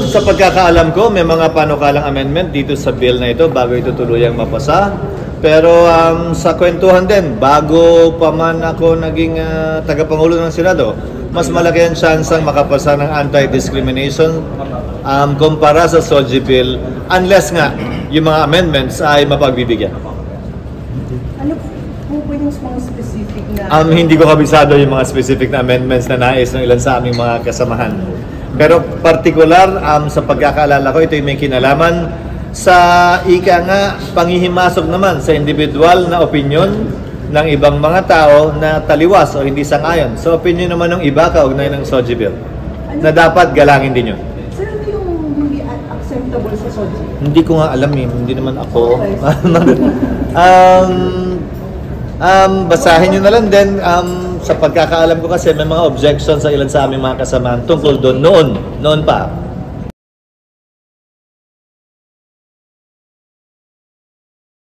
Sa pagkakaalam ko, may mga panukalang amendment dito sa bill na ito bago ito tuluyang mapasa. Pero sa kwentuhan din, bago pa man ako naging tagapangulo ng Senado, mas malaki ang tsansang makapasa ng anti-discrimination kumpara sa SOGI bill unless nga yung mga amendments ay mapagbibigyan. Ano po yung mga specific na... Hindi ko kabisado yung mga specific na amendments na nais ng ilan sa aming mga kasamahan. Pero partikular sa pagkakaalala ko, ito yung may kinalaman sa ika nga panghihimasok naman sa individual na opinion ng ibang mga tao na taliwas o hindi sang-ayon. So opinion naman ng iba kaugnay ng SOGI bill na dapat galangin din yun. Sir, ano yung hindi acceptable sa SOGI? Hindi ko nga alam eh, hindi naman ako. Basahin nyo na lang din. Sa pagkakaalam ko kasi may mga objections sa ilan sa aming mga kasamahan tungkol doon noon pa.